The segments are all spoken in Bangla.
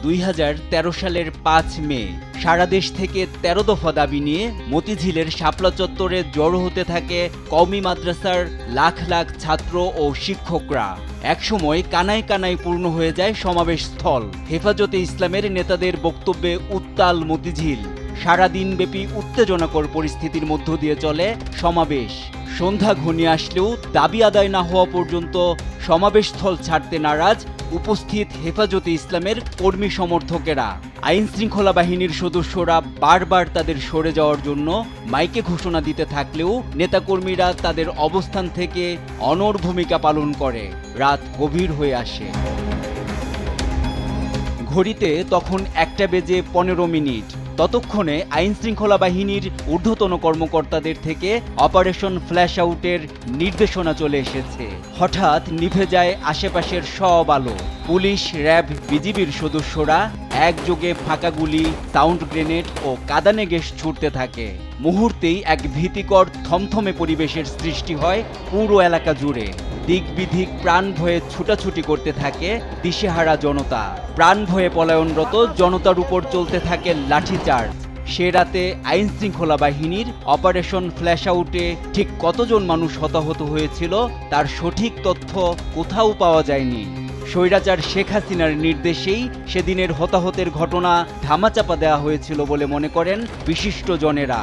2013 সালের 5 মে সারা দেশ থেকে 13 দফা দাবি নিয়ে মতিঝিলের শাপলা চত্বরে জড়ো হতে থাকে কওমি মাদ্রাসার লাখ লাখ ছাত্র ও শিক্ষকরা। একসময় কানায় কানায় পূর্ণ হয়ে যায় সমাবেশ স্থল। হেফাজতে ইসলামের নেতাদের বক্তব্যে উত্তাল মতিঝিল। সারাদিন ব্যাপী উত্তেজনাকর পরিস্থিতির মধ্য দিয়ে চলে সমাবেশ। সন্ধ্যা ঘনিয়ে আসলেও দাবি আদায় না হওয়া পর্যন্ত সমাবেশস্থল ছাড়তে নারাজ উপস্থিত হেফাজতে ইসলামের কর্মী সমর্থকেরা। আইন শৃঙ্খলা বাহিনীর সদস্যরা বারবার তাদের সরে যাওয়ার জন্য মাইকে ঘোষণা দিতে থাকলেও নেতাকর্মীরা তাদের অবস্থান থেকে অনড় ভূমিকা পালন করে। রাত গভীর হয়ে আসে। ঘড়িতে তখন 1:15। ততক্ষণে আইন শৃঙ্খলা বাহিনীর ঊর্ধ্বতন কর্মকর্তাদের থেকে অপারেশন ফ্ল্যাশ আউটের নির্দেশনা চলে এসেছে। হঠাৎ নিভে যায় আশেপাশের সব আলো। পুলিশ, র্যাব, বিজিবির সদস্যরা একযোগে ফাঁকা গুলি, সাউন্ড গ্রেনেড ও কাঁদানে গ্যাস ছুটতে থাকে। মুহূর্তেই এক ভীতিকর থমথমে পরিবেশের সৃষ্টি হয় পুরো এলাকা জুড়ে। দিক বিদিক প্রাণ ভয়ে ছুটাছুটি করতে থাকে দিশেহারা জনতা। প্রাণ ভয়ে পলায়নরত জনতার উপর চলতে থাকে লাঠিচার্জ। সে রাতে আইন শৃঙ্খলা বাহিনীর অপারেশন ফ্ল্যাশ আউটে ঠিক কতজন মানুষ হতাহত হয়েছিল তার সঠিক তথ্য কোথাও পাওয়া যায়নি। স্বৈরাচার শেখ হাসিনার নির্দেশেই সেদিনের হতাহতের ঘটনা ধামাচাপা দেওয়া হয়েছিল বলে মনে করেন বিশিষ্ট জনেরা।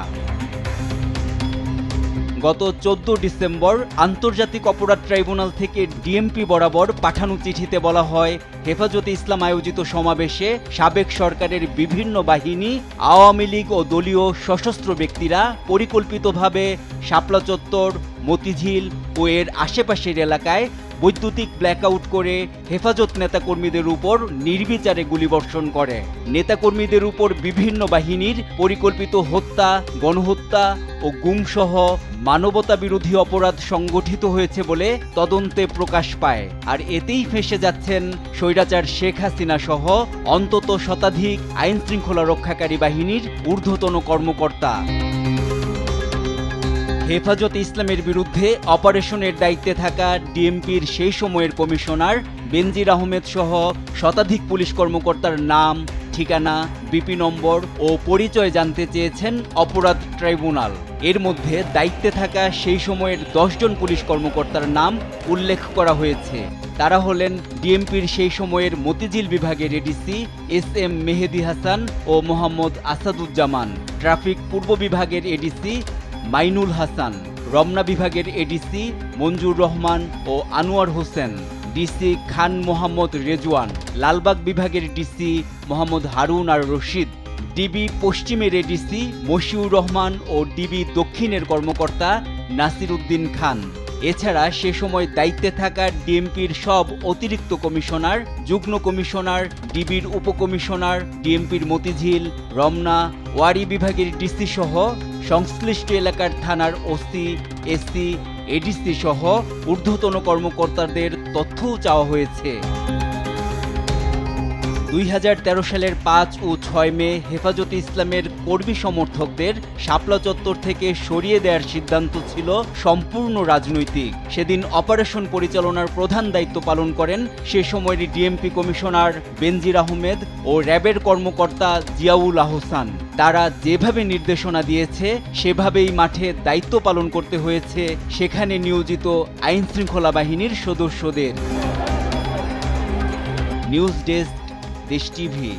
গত 14 ডিসেম্বর আন্তর্জাতিক অপরাধ ট্রাইব্যুনাল থেকে ডিএমপি বরাবর পাঠানো চিঠিতে বলা হয়, হেফাজতে ইসলাম আয়োজিত সমাবেশে সাবেক সরকারের বিভিন্ন বাহিনী, আওয়ামী লীগ ও দলীয় সশস্ত্র ব্যক্তিরা পরিকল্পিতভাবে শাপলা চত্বর, মতিঝিল ও এর আশেপাশের এলাকায় বৈদ্যুতিক ব্ল্যাকআউট করে হেফাজত নেতাকর্মীদের উপর নির্বিচারে গুলিবর্ষণ করে। নেতাকর্মীদের উপর বিভিন্ন বাহিনীর পরিকল্পিত হত্যা, গণহত্যা ও গুমসহ মানবতা বিরোধী অপরাধ সংগঠিত হয়েছে বলে তদন্তে প্রকাশ পায়। আর এতেই ফেঁসে যাচ্ছেন স্বৈরাচার শেখ হাসিনা সহ অন্তত শতাধিক আইন শৃঙ্খলা রক্ষাকারী বাহিনীর ঊর্ধ্বতন কর্মকর্তা। হেফাজতে ইসলামের বিরুদ্ধে অপারেশনের দায়িত্বে থাকা ডিএমপির সেই সময়ের কমিশনার বেনজির আহমেদ সহ শতাধিক পুলিশ কর্মকর্তার নাম, ঠিকানা, বিপি নম্বর ও পরিচয় জানতে চেয়েছেন অপরাধ ট্রাইব্যুনাল। এর মধ্যে দায়িত্বে থাকা সেই সময়ের 10 জন পুলিশ কর্মকর্তার নাম উল্লেখ করা হয়েছে। তারা হলেন ডিএমপির সেই সময়ের মতিঝিল বিভাগের এডিসি SM মেহেদি হাসান ও মোহাম্মদ আসাদুজ্জামান, ট্রাফিক পূর্ব বিভাগের এডিসি মাইনুল হাসান, রমনা বিভাগের এডিসি মঞ্জুর রহমান ও আনোয়ার হোসেন, ডিসি খান মোহাম্মদ রেজওয়ান, লালবাগ বিভাগের ডিসি মোহাম্মদ হারুন আর রশিদ, ডিবি পশ্চিমের এডিসি মশিউর রহমান ও ডিবি দক্ষিণের কর্মকর্তা নাসির উদ্দিন খান। এছাড়া সে সময় দায়িত্বে থাকা ডিএমপির সব অতিরিক্ত কমিশনার, যুগ্ম কমিশনার, ডিবির উপকমিশনার, ডিএমপির মতিঝিল, রমনা, ওয়ারি বিভাগের ডিসি সহ সংশ্লিষ্ট এলাকার থানার ওসি, এসি, এডিসি সহ ঊর্ধ্বতন কর্মকর্তাদের তথ্যও চাওয়া হয়েছে। 2013 সালের 5 ও 6 মে হেফাজতে ইসলামের কর্মী সমর্থকদের শাপলা চত্বর থেকে সরিয়ে দেওয়ার সিদ্ধান্ত ছিল সম্পূর্ণ রাজনৈতিক। সেদিন অপারেশন পরিচালনার প্রধান দায়িত্ব পালন করেন সে সময়ের ডিএমপি কমিশনার বেনজির আহমেদ ও র্যাবের কর্মকর্তা জিয়াউল আহসান। তারা যেভাবে নির্দেশনা দিয়েছে সেভাবেই মাঠে দায়িত্ব পালন করতে হয়েছে সেখানে নিয়োজিত আইন শৃঙ্খলা বাহিনীর সদস্যদের। নিউজ ডেস্ক, দেশ টিভি।